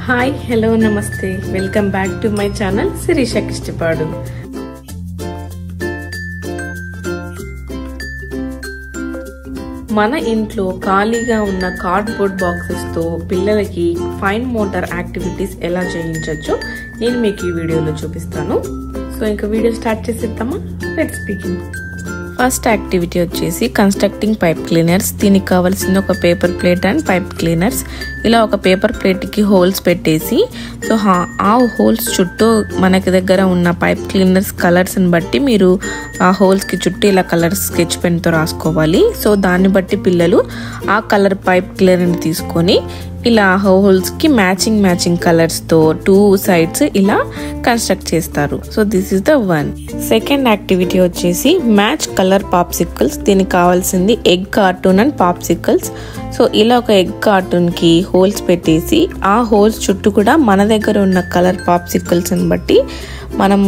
Hi hello నమస్తే welcome back to my channel Sirisha Kishtapadu. మన ఇంట్లో ఖాళీగా ఉన్న కార్డ్బోర్డ్ బాక్సెస్ తో పిల్లలకి ఫైన్ మోటార్ యాక్టివిటీస్ ఎలా చేయించొచ్చో నేను మీకు ఈ వీడియోలో చూపిస్తాను. సో ఇంకా వీడియో స్టార్ట్ చేసేద్దామా? Let's begin. ఫస్ట్ యాక్టివిటీ వచ్చేసి కన్స్ట్రక్టింగ్ పైప్ క్లీనర్స్. దీనికి కావాల్సిన ఒక paper plate and pipe cleaners. ఇలా ఒక పేపర్ ప్లేట్కి హోల్స్ పెట్టేసి సో ఆ హోల్స్ చుట్టూ మనకి దగ్గర ఉన్న పైప్ క్లీనర్స్ కలర్స్ని బట్టి మీరు ఆ హోల్స్కి చుట్టూ ఇలా కలర్స్ స్కెచ్ పెన్తో రాసుకోవాలి. సో దాన్ని బట్టి పిల్లలు ఆ కలర్ పైప్ క్లీనర్ని తీసుకొని ఇలా హోల్స్కి మ్యాచింగ్ కలర్స్తో టూ సైడ్స్ ఇలా కన్స్ట్రక్ట్ చేస్తారు. So this is the one. Second activity వచ్చేసి మ్యాచ్ కలర్ పాప్సికల్స్. దీనికి కావాల్సింది egg cartoon and popsicles. So ఇలా ఒక ఎగ్ కార్టూన్కి హోల్స్ పెట్టేసి ఆ హోల్స్ చుట్టూ కూడా మన దగ్గర ఉన్న కలర్ పాప్సికల్స్ని బట్టి మనం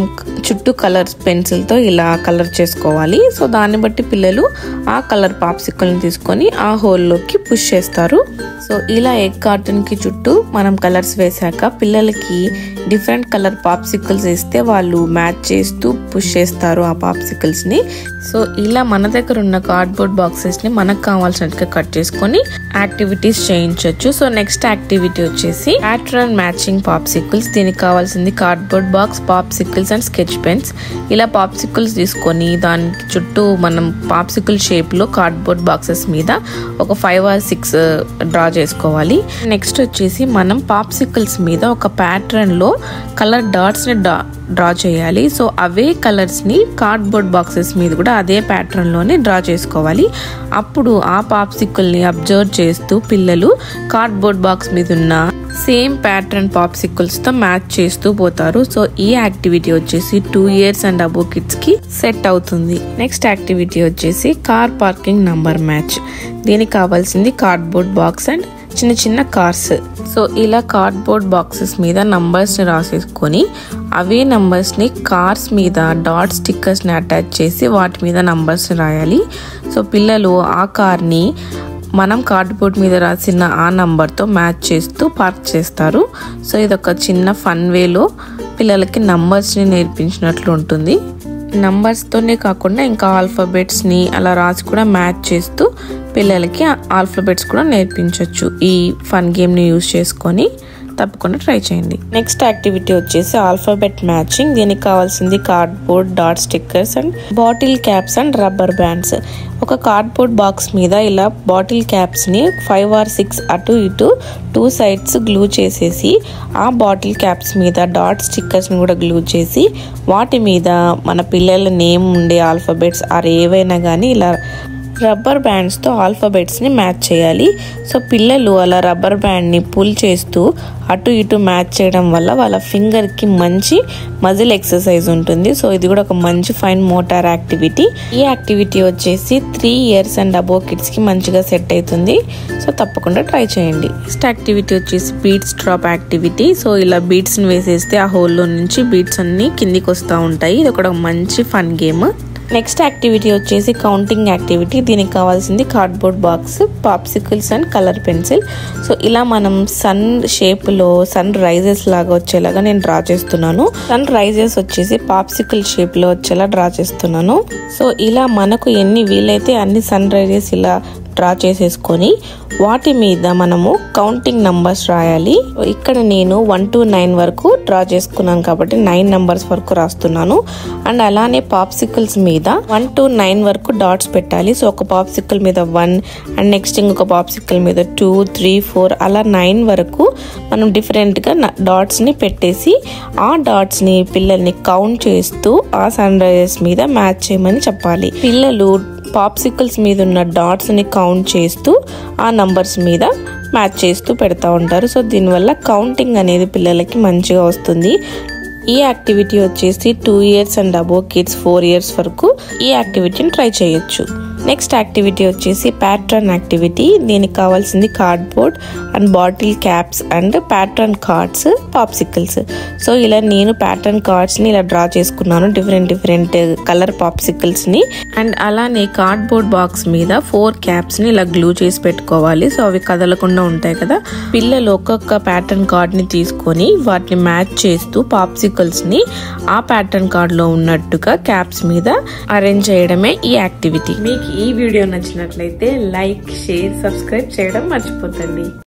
చుట్టూ కలర్స్ పెన్సిల్తో ఇలా కలర్ చేసుకోవాలి. సో దాన్ని బట్టి పిల్లలు ఆ కలర్ పాప్సికల్ని తీసుకొని ఆ హోల్లోకి పుష్ చేస్తారు. సో ఇలా ఎగ్ కార్టూన్కి చుట్టూ మనం కలర్స్ వేసాక పిల్లలకి డిఫరెంట్ కలర్ పాప్సికల్స్ వేస్తే వాళ్ళు మ్యాచ్ చేస్తూ పుష్ చేస్తారు ఆ పాప్సికల్స్ని. సో ఇలా మన దగ్గర ఉన్న కార్డ్బోర్డ్ బాక్సెస్ని మనకు కావాల్సినట్టుగా కట్ చేసుకొని యాక్టివిటీస్ చేయించవచ్చు. సో నెక్స్ట్ యాక్టివిటీ వచ్చేసి ప్యాటర్న్ మ్యాచింగ్ పాప్సికల్స్. దీనికి కావాల్సింది cardboard box, popsicles and sketch pens. ఇలా పాప్సికల్స్ తీసుకొని దానికి చుట్టూ మనం పాప్సికల్ షేప్లో కార్డ్బోర్డ్ బాక్సెస్ మీద ఒక 5 or 6 డ్రా చేసుకోవాలి. నెక్స్ట్ వచ్చేసి మనం పాప్సికల్స్ మీద ఒక ప్యాటర్న్లో కలర్ డాట్స్ని డ్రా చేయాలి. సో అవే కలర్స్ని కార్డ్బోర్డ్ బాక్సెస్ మీద కూడా అదే ప్యాటర్న్లోనే డ్రా చేసుకోవాలి. అప్పుడు ఆ పాప్సికల్ని అబ్జర్వ్ చేస్తూ పిల్లలు కార్డ్బోర్డ్ బాక్స్ మీద ఉన్న సేమ్ ప్యాటర్న్ పాప్సికల్స్తో మ్యాచ్ చేస్తూ పోతారు. సో ఈ యాక్టివిటీ వచ్చేసి 2 years అండ్ అబోవ్ కిడ్స్కి సెట్ అవుతుంది. నెక్స్ట్ యాక్టివిటీ వచ్చేసి కార్ పార్కింగ్ నంబర్ మ్యాచ్. దీనికి కావాల్సింది కార్డ్బోర్డ్ బాక్స్ అండ్ చిన్న కార్స్. సో ఇలా కార్డ్బోర్డ్ బాక్సెస్ మీద నంబర్స్ని రాసేసుకొని అవే నంబర్స్ని కార్స్ మీద డాట్ స్టిక్కర్స్ని అటాచ్ చేసి వాటి మీద నంబర్స్ని రాయాలి. సో పిల్లలు ఆ కార్ని మనం కార్డ్బోర్డ్ మీద రాసిన ఆ నంబర్తో మ్యాచ్ చేస్తూ పార్క్ చేస్తారు. సో ఇది ఒక చిన్న ఫన్ వేలో పిల్లలకి నంబర్స్ని నేర్పించినట్లు ఉంటుంది. నంబర్స్తోనే కాకుండా ఇంకా ఆల్ఫాబెట్స్ని అలా రాసి కూడా మ్యాచ్ చేస్తూ పిల్లలకి ఆల్ఫాబెట్స్ కూడా నేర్పించవచ్చు ఈ ఫన్ గేమ్ని యూజ్ చేసుకొని. తప్పకుండా ట్రై చేయండి. నెక్స్ట్ యాక్టివిటీ వచ్చేసి ఆల్ఫాబెట్ మ్యాచింగ్. దీనికి కావాల్సింది cardboard, dot stickers and bottle caps and rubber bands. ఒక కార్డ్బోర్డ్ బాక్స్ మీద ఇలా బాటిల్ క్యాప్స్ని 5 or 6 అటు ఇటు 2 sides గ్లూ చేసేసి ఆ బాటిల్ క్యాప్స్ మీద డాట్ స్టిక్కర్స్ని కూడా గ్లూ చేసి వాటి మీద మన పిల్లల నేమ్ ఉండే ఆల్ఫాబెట్స్ ఆర్ ఏవైనా కానీ ఇలా రబ్బర్ బ్యాండ్స్తో ఆల్ఫాబెట్స్ని మ్యాచ్ చేయాలి. సో పిల్లలు అలా రబ్బర్ బ్యాండ్ని పుల్ చేస్తూ అటు ఇటు మ్యాచ్ చేయడం వల్ల వాళ్ళ ఫింగర్కి మంచి మజిల్ ఎక్సర్సైజ్ ఉంటుంది. సో ఇది కూడా ఒక మంచి ఫైన్ మోటార్ యాక్టివిటీ. ఈ యాక్టివిటీ వచ్చేసి 3 years అండ్ అబోవ్ కిడ్స్కి మంచిగా సెట్ అవుతుంది. సో తప్పకుండా ట్రై చేయండి. నెక్స్ట్ యాక్టివిటీ వచ్చేసి బీట్స్ డ్రాప్ యాక్టివిటీ. సో ఇలా బీట్స్ని వేసేస్తే ఆ హోల్లో నుంచి బీట్స్ అన్ని కిందికి వస్తూ ఉంటాయి. ఇది ఒక మంచి ఫన్ గేమ్. నెక్స్ట్ యాక్టివిటీ వచ్చేసి కౌంటింగ్ యాక్టివిటీ. దీనికి కావాల్సింది cardboard box, popsicles and colour pencil. So ఇలా మనం సన్ షేప్లో సన్ రైజెస్ లాగా వచ్చేలాగా నేను డ్రా చేస్తున్నాను. సన్ రైజెస్ వచ్చేసి పాప్సికల్ షేప్లో వచ్చేలా డ్రా చేస్తున్నాను. సో ఇలా మనకు ఎన్ని వీలైతే అన్ని సన్ రైజెస్ ఇలా డ్రా చేసేసుకొని వాటి మీద మనము కౌంటింగ్ నంబర్స్ రాయాలి. ఇక్కడ నేను 1 to 9 వరకు డ్రా చేసుకున్నాను కాబట్టి 9 numbers వరకు రాస్తున్నాను. అండ్ అలానే పాప్సికల్స్ మీద 1 to 9 వరకు డాట్స్ పెట్టాలి. సో ఒక పాప్సికల్ మీద 1 అండ్ నెక్స్ట్ ఇంకొక పాప్సికల్ మీద 2, 3, 4 అలా 9 వరకు మనం డిఫరెంట్గా డాట్స్ని పెట్టేసి ఆ డాట్స్ని పిల్లల్ని కౌంట్ చేస్తూ ఆ సన్ రైజెస్ మీద మ్యాచ్ చేయమని చెప్పాలి. పిల్లలు పాప్సికల్స్ మీద ఉన్న డాట్స్ని కౌంట్ చేస్తూ ఆ నంబర్స్ మీద మ్యాచ్ చేస్తూ పెడతా ఉంటారు. సో దీనివల్ల కౌంటింగ్ అనేది పిల్లలకి మంచిగా వస్తుంది. ఈ యాక్టివిటీ వచ్చేసి 2 years and above kids 4 years వరకు ఈ యాక్టివిటీని ట్రై చేయొచ్చు. నెక్స్ట్ యాక్టివిటీ వచ్చేసి ప్యాట్రన్ యాక్టివిటీ. దీనికి కావాల్సింది cardboard and bottle caps and pattern cards, popsicles. So ఇలా నేను ప్యాట్రన్ కార్డ్స్ని ఇలా డ్రా చేసుకున్నాను, డిఫరెంట్ కలర్ పాప్సికల్స్ని. అండ్ అలానే కార్డ్బోర్డ్ బాక్స్ మీద 4 క్యాప్స్ని ఇలా గ్లూ చేసి పెట్టుకోవాలి. సో అవి కదలకుండా ఉంటాయి కదా. పిల్లలు ఒక్కొక్క ప్యాటర్న్ కార్డ్ని తీసుకొని వాటిని మ్యాచ్ చేస్తూ పాప్సికల్స్ని ఆ ప్యాటర్న్ కార్డ్లో ఉన్నట్టుగా క్యాప్స్ మీద అరేంజ్ చేయడమే ఈ యాక్టివిటీ. మీకు ఈ వీడియో నచ్చినట్లయితే లైక్, షేర్, సబ్స్క్రైబ్ చేయడం మర్చిపోకండి.